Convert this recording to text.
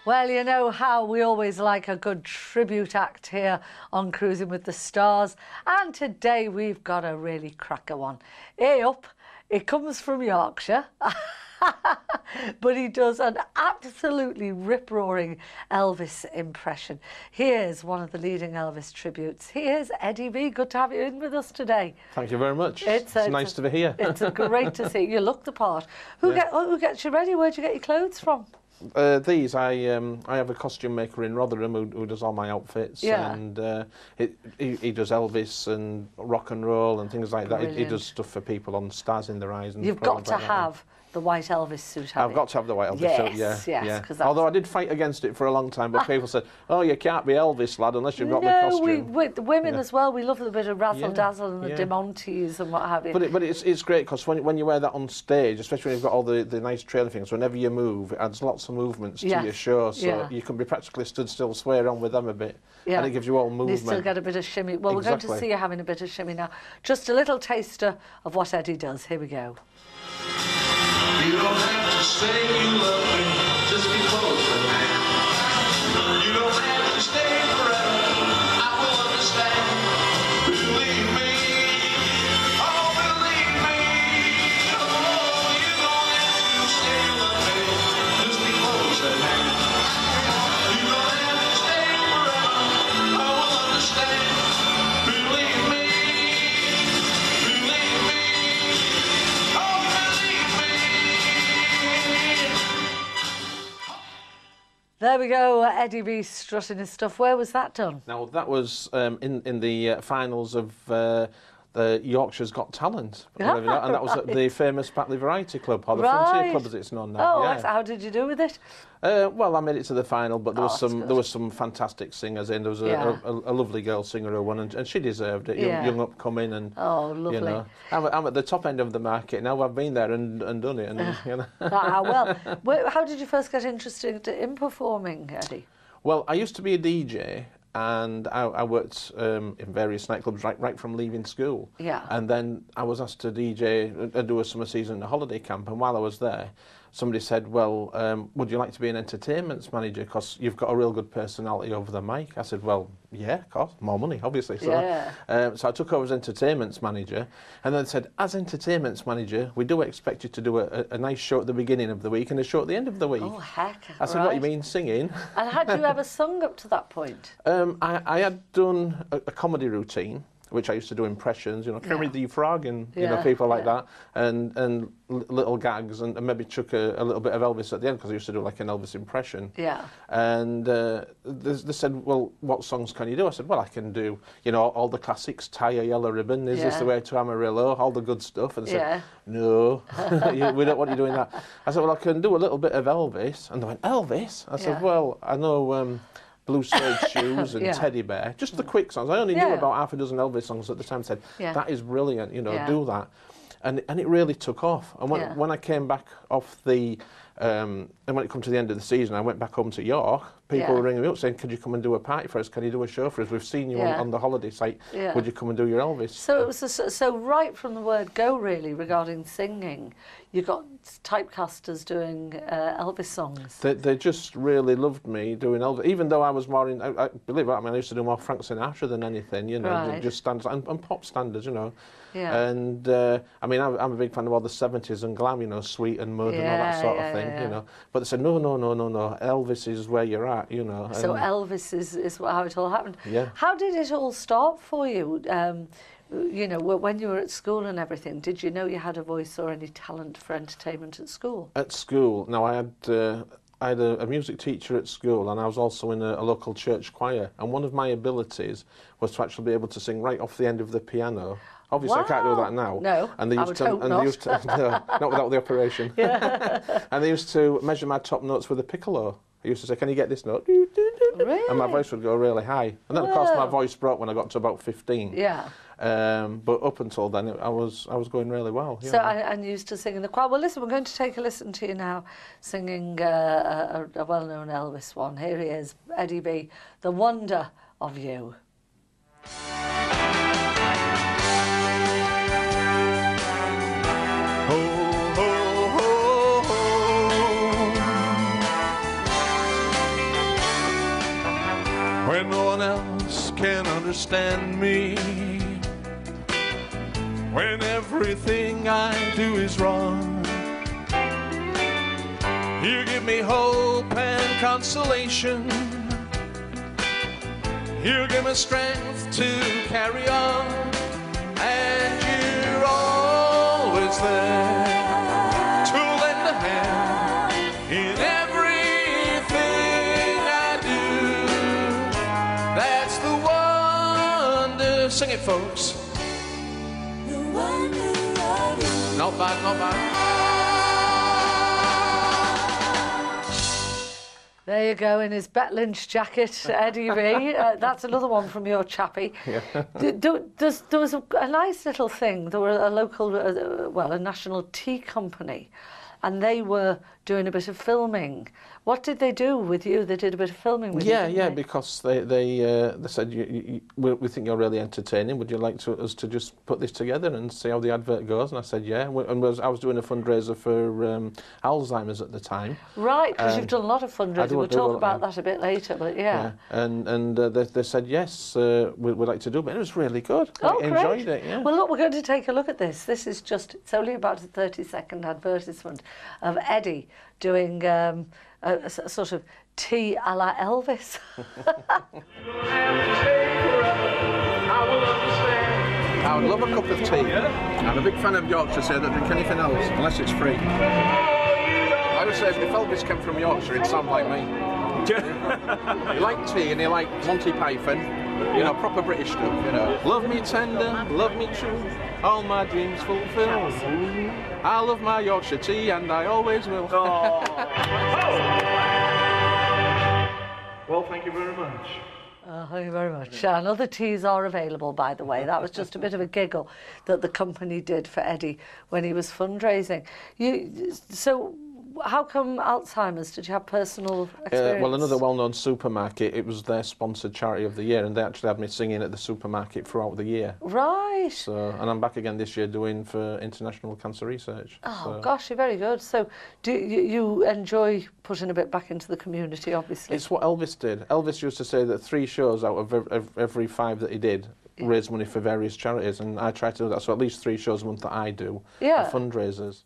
Well, you know how we always like a good tribute act here on Cruising with the Stars. And today we've got a really cracker one. Hey up, it comes from Yorkshire. But he does an absolutely rip-roaring Elvis impression. Here's one of the leading Elvis tributes. Here's Eddie V. Good to have you in with us today. Thank you very much. It's nice to be here. It's great to see you. You look the part. Who gets you ready? Where'd you get your clothes from? I have a costume maker in Rotherham who does all my outfits, and he does Elvis and rock and roll and things like that. He does stuff for people on Stars in Their Eyes. And you've got to have the white Elvis suit, I've got to have the white Elvis suit, yeah. Although I did fight against it for a long time, but people said, oh, you can't be Elvis, lad, unless you've got the costume. The women as well, we love a bit of razzle-dazzle and the Demontes and what have you. But it's great, because when you wear that on stage, especially when you've got all the nice trailer things, whenever you move, it adds lots of movements to your show, so you can be practically stood still, sway around with them a bit, and it gives you all movement. You still get a bit of shimmy. Well, we're going to see you having a bit of shimmy now. Just a little taster of what Eddie does. Here we go. You don't have to say you love me just because of that. You don't have to stay forever. I will understand. Believe me. Oh, believe me. Oh, you don't have to stay with me just because of that. You don't have to stay forever. I will understand. Believe me. Believe me. Oh, believe me. There we go, Eddie B strutting his stuff. Where was that done? Now, that was in the finals of the Yorkshire's Got Talent, and that was at the famous Batley Variety Club, or the Frontier Club as it's known now. Oh, how did you do with it? Well, I made it to the final, but there was some fantastic singers in. There was a lovely girl singer who won, and she deserved it. Young upcoming, and lovely. You know, I'm at the top end of the market now. I've been there and done it, and you know. Well, how did you first get interested in performing, Eddie? Well, I used to be a DJ. And I worked in various nightclubs right from leaving school. Yeah. And then I was asked to DJ and do a summer season in a holiday camp. And while I was there, somebody said, well, would you like to be an entertainments manager? Because you've got a real good personality over the mic. I said, well, yeah, of course, more money, obviously. So, so I took over as entertainments manager. And then said, as entertainments manager, we do expect you to do a nice show at the beginning of the week and a show at the end of the week. Oh, heck. I said, what do you mean, singing? And had you ever sung up to that point? I had done a comedy routine, which I used to do impressions, you know, Kermit the Frog and you know, people like that, and little gags, and maybe chuck a little bit of Elvis at the end, because I used to do like an Elvis impression. Yeah. And they said, well, what songs can you do? I said, well, I can do, you know, all the classics, Tie a Yellow Ribbon, Is This the Way to Amarillo, all the good stuff. And they said, no, we don't want you doing that. I said, well, I can do a little bit of Elvis. And they went, Elvis? I said, well, I know Blue Suede Shoes and Teddy Bear, just the quick songs. I only knew about half a dozen Elvis songs at the time. Said, that is brilliant, you know, do that. And it really took off. And when I came back off the, and when it come to the end of the season, I went back home to York. People were ringing me up saying, could you come and do a party for us? Can you do a show for us? We've seen you on the holiday site. Would you come and do your Elvis? So it was so right from the word go, really, regarding singing, you got typecasters doing Elvis songs. They just really loved me doing Elvis, even though I was more in, I believe it, I mean, I used to do more Frank Sinatra than anything, you know, just standards and pop standards, you know. Yeah. And I mean, I'm a big fan of all the 70s and glam, you know, Sweet and Mud and all that sort of thing, you know. But they said, no, Elvis is where you're at, you know. So Elvis is how it all happened. Yeah. How did it all start for you? You know, when you were at school and everything, did you know you had a voice or any talent for entertainment at school? At school, no, I had a music teacher at school, and I was also in a local church choir. And one of my abilities was to actually be able to sing right off the end of the piano. Obviously, I can't do that now. No, and they used not without the operation. And they used to measure my top notes with a piccolo. I used to say, can you get this note? Really? And my voice would go really high. And then, of course, my voice broke when I got to about 15. Yeah. But up until then, I was going really well. So, and you used to sing in the choir. Well, listen, we're going to take a listen to you now singing a well-known Elvis one. Here he is, Eddie B, The Wonder of You. when no one else can understand me, when everything I do is wrong. You give me hope and consolation. You give me strength to carry on, and you're always there to lend a hand in everything I do. That's the wonder. Sing it, folks. The wonder of you. Not bad, not bad. There you go, in his Bet Lynch jacket, Eddie V. That's another one from your chappie. Yeah. There was a nice little thing. There were a local, a national tea company, and they were doing a bit of filming. What did they do with you? They did a bit of filming with you, didn't they? Because they said, we think you're really entertaining. Would you like us to just put this together and see how the advert goes? And I said, yeah. And I was doing a fundraiser for Alzheimer's at the time. Right, because you've done a lot of fundraising. We'll talk about that a bit later, but yeah. And they said, yes, we'd like to do it. But it was really good. Oh, I enjoyed it, yeah. Well, look, we're going to take a look at this. This is it's only about a 30-second advertisement of Eddie doing a sort of tea a la Elvis. I would love a cup of tea. I'm a big fan of Yorkshire, so I don't drink anything else, unless it's free. I would say if Elvis came from Yorkshire, he'd sound like me. He liked tea and he liked Monty Python, you know, proper British stuff, you know. Love me tender, love me true, all my dreams fulfilled. I love my Yorkshire tea and I always will. Oh. Well, thank you very much. Thank you very much. And other teas are available, by the way. That was just a bit of a giggle that the company did for Eddie when he was fundraising. So how come Alzheimer's? Did you have personal experience? Well, another well-known supermarket, it was their sponsored charity of the year, and they actually had me singing at the supermarket throughout the year. Right. So, and I'm back again this year doing for International Cancer Research. Oh, gosh, you're very good. So do you enjoy putting a bit back into the community, obviously? It's what Elvis did. Elvis used to say that 3 shows out of every 5 that he did raise money for various charities, and I try to do that. So at least 3 shows a month that I do are fundraisers.